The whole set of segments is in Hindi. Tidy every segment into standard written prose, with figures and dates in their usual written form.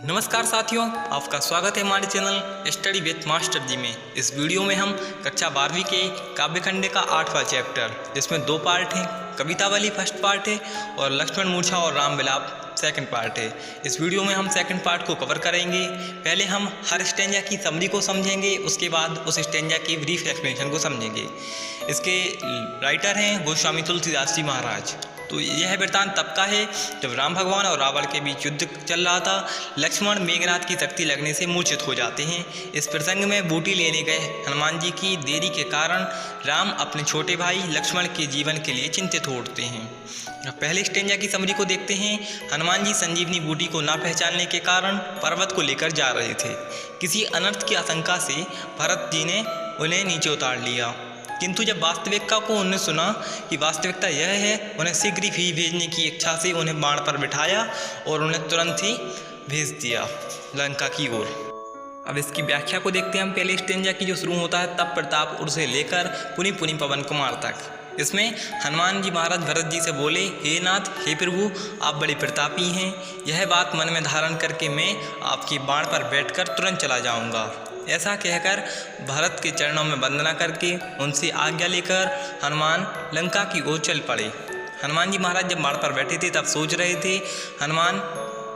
नमस्कार साथियों, आपका स्वागत है हमारे चैनल स्टडी विथ मास्टर जी में। इस वीडियो में हम कक्षा 12वीं के काव्यखंड का 8वां चैप्टर, जिसमें 2 पार्ट हैं, कवितावली फर्स्ट पार्ट है और लक्ष्मण मूर्छा और राम विलाप सेकंड पार्ट है। इस वीडियो में हम सेकंड पार्ट को कवर करेंगे। पहले हम हर स्टेंजा की समरी को समझेंगे, उसके बाद उस स्टेंजा की ब्रीफ एक्सप्लेनेशन को समझेंगे। इसके राइटर हैं गोस्वामी तुलसीदास जी महाराज। तो यह वृत्तांत तब का है जब राम भगवान और रावण के बीच युद्ध चल रहा था। लक्ष्मण मेघनाथ की शक्ति लगने से मूर्छित हो जाते हैं। इस प्रसंग में बूटी लेने गए हनुमान जी की देरी के कारण राम अपने छोटे भाई लक्ष्मण के जीवन के लिए चिंतित हो उठते हैं। पहले स्टेंजा की समरी को देखते हैं। हनुमान जी संजीवनी बूटी को ना पहचानने के कारण पर्वत को लेकर जा रहे थे। किसी अनर्थ की आशंका से भरत जी ने उन्हें नीचे उतार लिया, किंतु जब वास्तविकता को उन्हें सुना कि वास्तविकता यह है, उन्हें शीघ्र ही भेजने की इच्छा से उन्हें बाण पर बिठाया और उन्हें तुरंत ही भेज दिया लंका की ओर। अब इसकी व्याख्या को देखते हैं हम। पहले स्टेंजा की जो शुरू होता है, तब प्रताप से लेकर पुनि पुनि पवन कुमार तक। इसमें हनुमान जी महाराज भरत जी से बोले, हे नाथ, हे प्रभु, आप बड़े प्रतापी हैं। यह बात मन में धारण करके मैं आपकी बाण पर बैठकर तुरंत चला जाऊंगा। ऐसा कहकर भरत के चरणों में वंदना करके उनसे आज्ञा लेकर हनुमान लंका की ओर चल पड़े। हनुमान जी महाराज जब बाण पर बैठे थे तब सोच रहे थे। हनुमान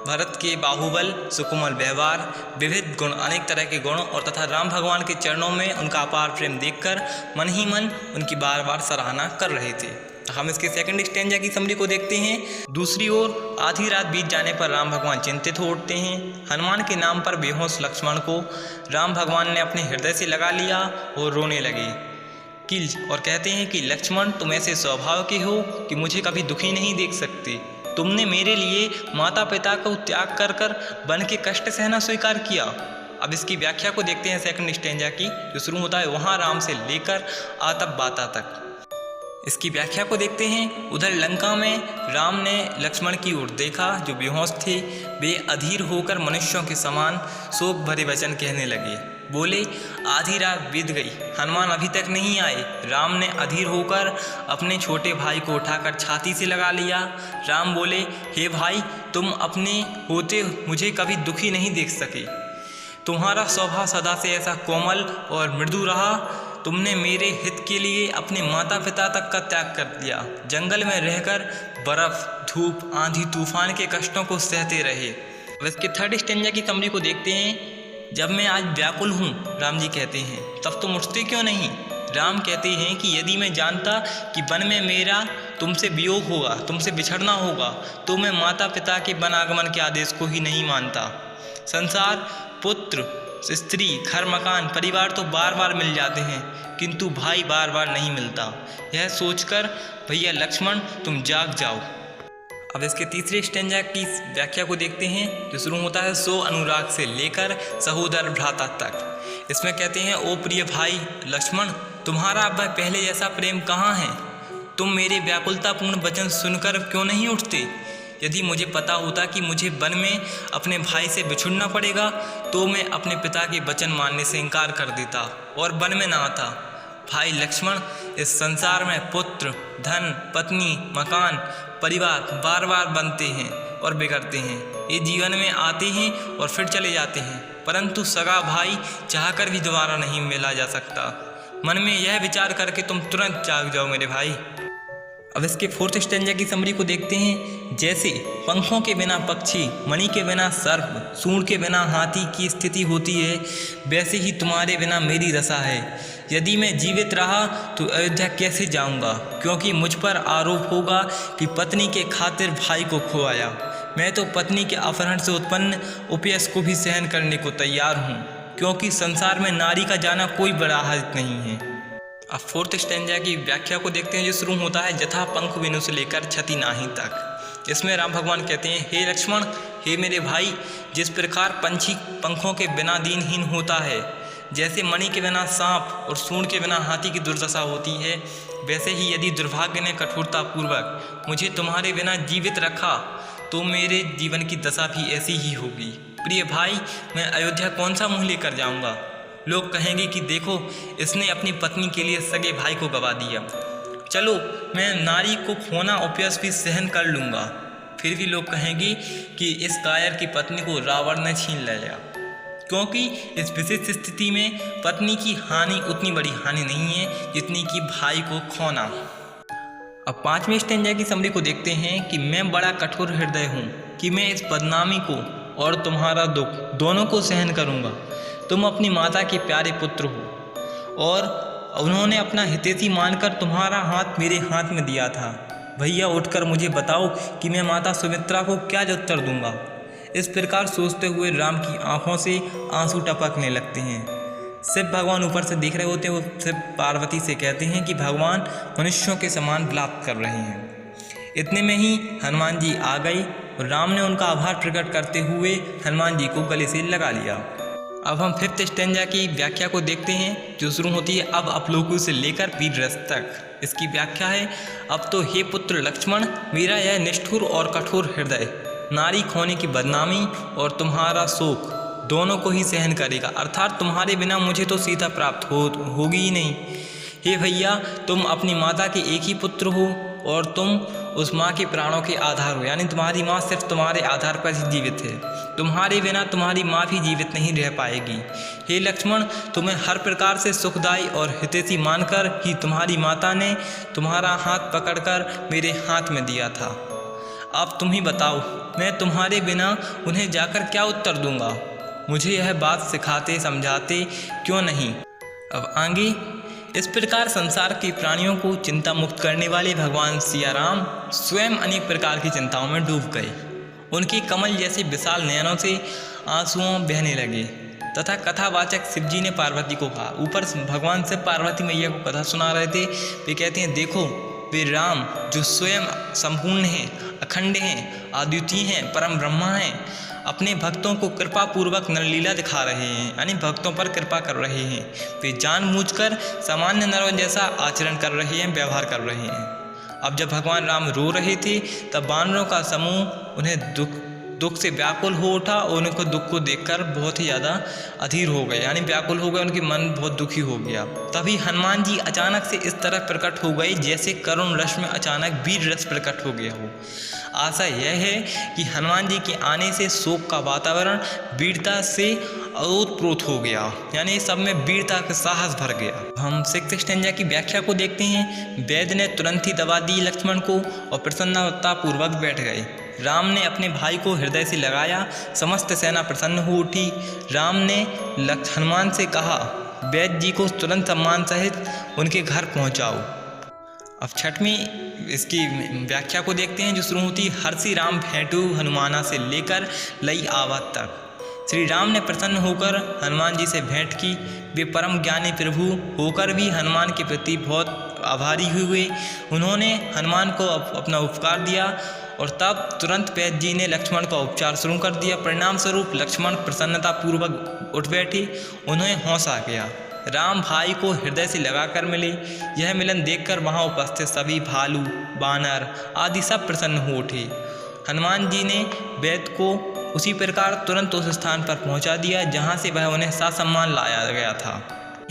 भरत के बाहुबल, सुकुमार व्यवहार, विविध गुण, अनेक तरह के गुण और तथा राम भगवान के चरणों में उनका अपार प्रेम देखकर मन ही मन उनकी बार बार सराहना कर रहे थे। हम इसके सेकंड स्टेंजा की समरी को देखते हैं। दूसरी ओर आधी रात बीत जाने पर राम भगवान चिंतित हो उठते हैं। हनुमान के नाम पर बेहोश लक्ष्मण को राम भगवान ने अपने हृदय से लगा लिया और रोने लगे और कहते हैं कि लक्ष्मण, तुम ऐसे स्वभाव के हो कि मुझे कभी दुखी नहीं देख सकते। तुमने मेरे लिए माता पिता को त्याग कर कर वन के कष्ट सहना स्वीकार किया। अब इसकी व्याख्या को देखते हैं सेकंड स्टेंजा की, जो शुरू होता है वहाँ राम से लेकर आतप बाता तक। इसकी व्याख्या को देखते हैं। उधर लंका में राम ने लक्ष्मण की ओर देखा जो बेहोश थे। वे अधीर होकर मनुष्यों के समान शोक भरे वचन कहने लगे। बोले, आधी रात बीत गई, हनुमान अभी तक नहीं आए। राम ने अधीर होकर अपने छोटे भाई को उठाकर छाती से लगा लिया। राम बोले, हे भाई, तुम अपने होते मुझे कभी दुखी नहीं देख सके। तुम्हारा स्वभाव सदा से ऐसा कोमल और मृदु रहा। तुमने मेरे हित के लिए अपने माता पिता तक का त्याग कर दिया। जंगल में रहकर बर्फ, धूप, आंधी, तूफान के कष्टों को सहते रहे। अब इसके थर्ड स्टेंजा की समरी को देखते हैं। जब मैं आज व्याकुल हूँ, राम जी कहते हैं, तब तुम उठते क्यों नहीं? राम कहते हैं कि यदि मैं जानता कि वन में मेरा तुमसे वियोग होगा, तुमसे बिछड़ना होगा, तो मैं माता पिता के वन आगमन के आदेश को ही नहीं मानता। संसार, पुत्र, स्त्री, घर, मकान, परिवार तो बार बार मिल जाते हैं, किंतु भाई बार बार नहीं मिलता। यह सोचकर भैया लक्ष्मण, तुम जाग जाओ। अब इसके तीसरे स्टेंजा की व्याख्या को देखते हैं, जो शुरू होता है सो अनुराग से लेकर सहोदर भ्राता तक। इसमें कहते हैं, ओ प्रिय भाई लक्ष्मण, तुम्हारा अब पहले जैसा प्रेम कहाँ है? तुम मेरे व्याकुलतापूर्ण वचन सुनकर क्यों नहीं उठते? यदि मुझे पता होता कि मुझे वन में अपने भाई से बिछुड़ना पड़ेगा, तो मैं अपने पिता के वचन मानने से इनकार कर देता और वन में ना आता। भाई लक्ष्मण, इस संसार में पुत्र, धन, पत्नी, मकान, परिवार बार बार बनते हैं और बिगड़ते हैं। ये जीवन में आते हैं और फिर चले जाते हैं, परंतु सगा भाई चाहकर भी दोबारा नहीं मिला जा सकता। मन में यह विचार करके तुम तुरंत जाग जाओ मेरे भाई। अब इसके फोर्थ स्टेंजा की समरी को देखते हैं। जैसे पंखों के बिना पक्षी, मणि के बिना सर्प, सूंड के बिना हाथी की स्थिति होती है, वैसे ही तुम्हारे बिना मेरी दशा है। यदि मैं जीवित रहा तो अयोध्या कैसे जाऊंगा, क्योंकि मुझ पर आरोप होगा कि पत्नी के खातिर भाई को खोया। मैं तो पत्नी के अपहरण से उत्पन्न उपयश को भी सहन करने को तैयार हूँ, क्योंकि संसार में नारी का जाना कोई बड़ा हर्ज नहीं है। अब फोर्थ स्टेंजा की व्याख्या को देखते हैं, जो शुरू होता है जथा पंख बिनु से लेकर छति नाही तक। इसमें राम भगवान कहते हैं, हे लक्ष्मण, हे मेरे भाई, जिस प्रकार पंछी पंखों के बिना दीनहीन होता है, जैसे मणि के बिना सांप और सूंड के बिना हाथी की दुर्दशा होती है, वैसे ही यदि दुर्भाग्य ने कठोरतापूर्वक मुझे तुम्हारे बिना जीवित रखा, तो मेरे जीवन की दशा भी ऐसी ही होगी। प्रिय भाई, मैं अयोध्या कौन सा मुँह लेकर जाऊँगा? लोग कहेंगे कि देखो, इसने अपनी पत्नी के लिए सगे भाई को गवा दिया। चलो, मैं नारी को खोना उपयश भी सहन कर लूँगा, फिर भी लोग कहेंगे कि इस कायर की पत्नी को रावण ने छीन लिया, क्योंकि इस विशेष स्थिति में पत्नी की हानि उतनी बड़ी हानि नहीं है जितनी कि भाई को खोना। अब 5वें स्टेंजा की समरी को देखते हैं कि मैं बड़ा कठोर हृदय हूँ कि मैं इस बदनामी को और तुम्हारा दुख दोनों को सहन करूँगा। तुम अपनी माता के प्यारे पुत्र हो और उन्होंने अपना हितैषी मानकर तुम्हारा हाथ मेरे हाथ में दिया था। भैया उठकर मुझे बताओ कि मैं माता सुमित्रा को क्या उत्तर दूंगा। इस प्रकार सोचते हुए राम की आंखों से आंसू टपकने लगते हैं। शिव भगवान ऊपर से देख रहे होते हैं। वो शिव पार्वती से कहते हैं कि भगवान मनुष्यों के समान विलाप कर रहे हैं। इतने में ही हनुमान जी आ गए और राम ने उनका आभार प्रकट करते हुए हनुमान जी को गले से लगा लिया। अब हम 5th स्टेंजा की व्याख्या को देखते हैं, जो शुरू होती है अब अपलोकु से लेकर वीर रस तक। इसकी व्याख्या है, अब तो हे पुत्र लक्ष्मण, मेरा यह निष्ठुर और कठोर हृदय नारी खोने की बदनामी और तुम्हारा शोक दोनों को ही सहन करेगा, अर्थात तुम्हारे बिना मुझे तो सीता प्राप्त होगी ही नहीं। हे भैया, तुम अपनी माता के एक ही पुत्र हो और तुम उस माँ के प्राणों के आधार हो, यानी तुम्हारी माँ सिर्फ तुम्हारे आधार पर ही जीवित है। तुम्हारे बिना तुम्हारी माँ भी जीवित नहीं रह पाएगी। हे लक्ष्मण, तुम्हें हर प्रकार से सुखदायी और हितैषी मानकर ही तुम्हारी माता ने तुम्हारा हाथ पकड़कर मेरे हाथ में दिया था। अब तुम ही बताओ, मैं तुम्हारे बिना उन्हें जाकर क्या उत्तर दूंगा। मुझे यह बात सिखाते समझाते क्यों नहीं। अब आगे इस प्रकार संसार के प्राणियों को चिंता मुक्त करने वाले भगवान सिया राम स्वयं अनेक प्रकार की चिंताओं में डूब गए। उनके कमल जैसे विशाल नयनों से आंसुओं बहने लगे तथा कथावाचक शिवजी ने पार्वती को कहा। ऊपर भगवान शिव पार्वती मैया को कथा सुना रहे थे। वे कहते हैं, देखो वे राम जो स्वयं संपूर्ण हैं, अखंड हैं, अद्वितीय हैं, परम ब्रह्मा हैं, अपने भक्तों को कृपा पूर्वक नरलीला दिखा रहे हैं, यानी भक्तों पर कृपा कर रहे हैं। वे जानबूझकर सामान्य नरों जैसा आचरण कर रहे हैं, व्यवहार कर रहे हैं। अब जब भगवान राम रो रहे थे तब वानरों का समूह उन्हें दुख से व्याकुल हो उठा और उनको दुख को देखकर बहुत ही ज़्यादा अधीर हो गए, यानी व्याकुल हो गए, उनके मन बहुत दुखी हो गया। तभी हनुमान जी अचानक से इस तरह प्रकट हो गए जैसे करुण रस में अचानक वीर रस प्रकट हो गया हो। आशा यह है कि हनुमान जी के आने से शोक का वातावरण वीरता से ओतप्रोत हो गया, यानी सब में वीरता का साहस भर गया। हम 6th स्टेंजा की व्याख्या को देखते हैं। वैद्य ने तुरंत ही दवा दी लक्ष्मण को और प्रसन्नता पूर्वक बैठ गए। राम ने अपने भाई को हृदय से लगाया, समस्त सेना प्रसन्न हो उठी। राम ने हनुमान से कहा, वैद्य जी को तुरंत सम्मान सहित उनके घर पहुंचाओ। अब 6वीं इसकी व्याख्या को देखते हैं, जो शुरू होती है, हर्षि राम भेंटू हनुमाना से लेकर लई आवत तक। श्री राम ने प्रसन्न होकर हनुमान जी से भेंट की। वे परम ज्ञानी प्रभु होकर भी हनुमान के प्रति बहुत आभारी हुए। उन्होंने हनुमान को अपना उपकार दिया और तब तुरंत वैद्य जी ने लक्ष्मण का उपचार शुरू कर दिया। परिणाम स्वरूप लक्ष्मण प्रसन्नता पूर्वक उठ बैठे। उन्हें होश आ गया। राम भाई को हृदय से लगाकर मिले। यह मिलन देखकर वहाँ उपस्थित सभी भालू, बानर आदि सब प्रसन्न हो उठे। हनुमान जी ने वैद्य को उसी प्रकार तुरंत उस स्थान पर पहुंचा दिया जहां से वह उन्हें सासम्मान लाया गया था।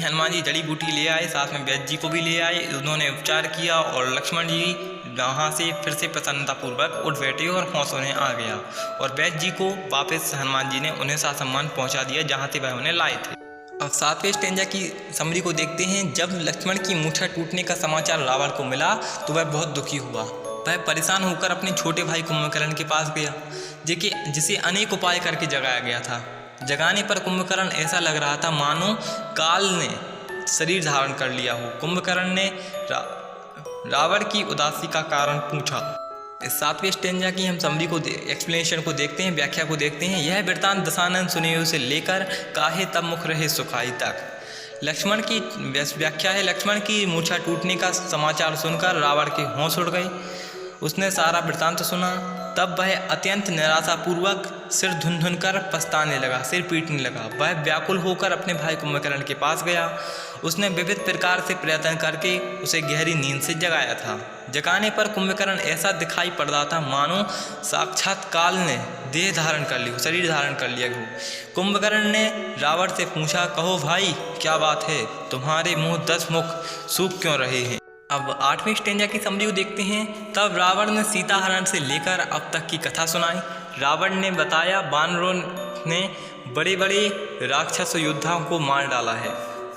हनुमान जी जड़ी बूटी ले आए, साथ में वैद्य जी को भी ले आए। उन्होंने उपचार किया और लक्ष्मण जी वहाँ से फिर से प्रसन्नतापूर्वक उठ बैठे और होश उन्हें आ गया और वैद्य जी को वापस हनुमान जी ने उन्हें सासम्मान पहुँचा दिया जहाँ से वह उन्हें लाए थे। अब 7वें स्टेंजा की समरी को देखते हैं। जब लक्ष्मण की मूछा टूटने का समाचार रावण को मिला तो वह बहुत दुखी हुआ। वह परेशान होकर अपने छोटे भाई कुंभकर्ण के पास गया, जिसे अनेक उपाय करके जगाया गया था। जगाने पर कुंभकर्ण ऐसा लग रहा था मानो काल ने शरीर धारण कर लिया हो। कुंभकर्ण ने रावण की उदासी का कारण पूछा। इस 7वें स्टेंजा की हम समरी को एक्सप्लेनेशन को देखते हैं, व्याख्या को देखते हैं। यह वृत्तांत दशानन सुनेऊ से लेकर काहे तब मुख रहे सुखाई तक। लक्ष्मण की व्याख्या है, लक्ष्मण की मूछा टूटने का समाचार सुनकर रावण के होश उड़ गए। उसने सारा वृत्तांत सुना। तब वह अत्यंत निराशापूर्वक सिर धुन कर पछताने लगा, सिर पीटने लगा। वह व्याकुल होकर अपने भाई कुंभकर्ण के पास गया। उसने विविध प्रकार से प्रयत्न करके उसे गहरी नींद से जगाया था। जगाने पर कुंभकर्ण ऐसा दिखाई पड़ रहा था मानो साक्षात काल ने देह धारण कर ली, शरीर धारण कर लिया हो। कुंभकर्ण ने रावण से पूछा, कहो भाई क्या बात है, तुम्हारे मुँह 10 मुख सूख क्यों रहे हैं। अब 8वें स्टेंजा की समरी को देखते हैं। तब रावण ने सीता हरण से लेकर अब तक की कथा सुनाई। रावण ने बताया वानरों ने बड़े बड़े राक्षस योद्धाओं को मार डाला है।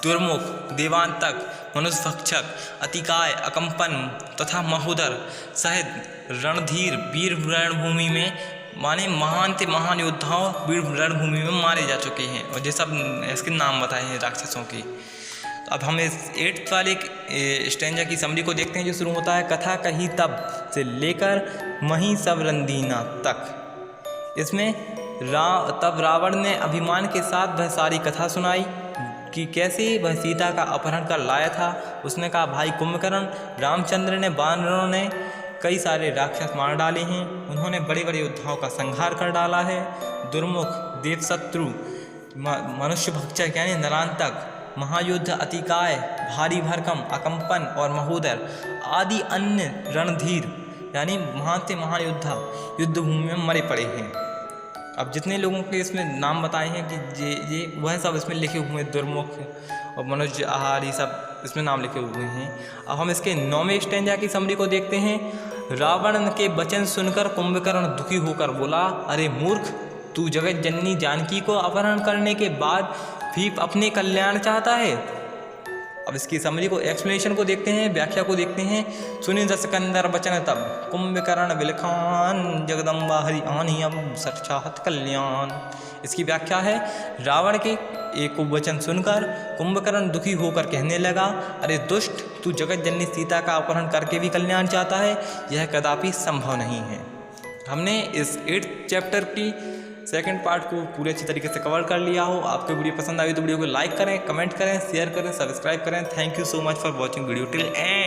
दुर्मुख, देवांतक, मनुष्यभक्षक, अतिकाय, अकंपन तथा महोदर सहित रणधीर वीर रणभूमि में माने महान से महान योद्धाओं वीर रणभूमि में मारे जा चुके हैं। और ये सब इसके नाम बताए हैं राक्षसों के। तो अब हम इस 8th वाले स्टेंजा की समरी को देखते हैं, जो शुरू होता है कथा कही तब से लेकर मही सब रंदीना तक। इसमें तब रावण ने अभिमान के साथ वह सारी कथा सुनाई कि कैसे वह सीता का अपहरण कर लाया था। उसने कहा, भाई कुंभकर्ण, रामचंद्र ने वानरों ने कई सारे राक्षस मार डाले हैं। उन्होंने बड़े बड़े योद्धाओं का संहार कर डाला है। दुर्मुख, देवशत्रु, मनुष्य भक्षक यानी नरांतक, महायुद्ध, अतिकाय, भारी भरकम, अकंपन और महोदर आदि अन्य रणधीर यानी महान से महायोद्धा युद्ध भूमि में मरे पड़े हैं। अब जितने लोगों के इसमें नाम बताए हैं कि ये वह सब इसमें लिखे हुए हैं। दुर्मुख और मनुष्य आहार ये सब इसमें नाम लिखे हुए हैं। अब हम इसके 9वें स्टेंजा की समरी को देखते हैं। रावण के वचन सुनकर कुंभकर्ण दुखी होकर बोला, अरे मूर्ख, तू जगत जननी जानकी को अपहरण करने के बाद भी अपने कल्याण चाहता है। अब इसकी समरी को, एक्सप्लेनेशन को देखते हैं, व्याख्या को देखते हैं। सुनि दशकंदर वचन तब कुंभकर्ण बिलखान जगदम्बा हरि आनियम सक्षाहत कल्याण। इसकी व्याख्या है, रावण के एक वचन सुनकर कुंभकर्ण दुखी होकर कहने लगा, अरे दुष्ट, तू जगत जननी सीता का अपहरण करके भी कल्याण चाहता है, यह कदापि संभव नहीं है। हमने इस 8th चैप्टर की सेकंड पार्ट को पूरे अच्छी तरीके से कवर कर लिया हो। आपको वीडियो पसंद आई तो वीडियो को लाइक करें, कमेंट करें, शेयर करें, सब्सक्राइब करें। Thank you so much for watching video till and.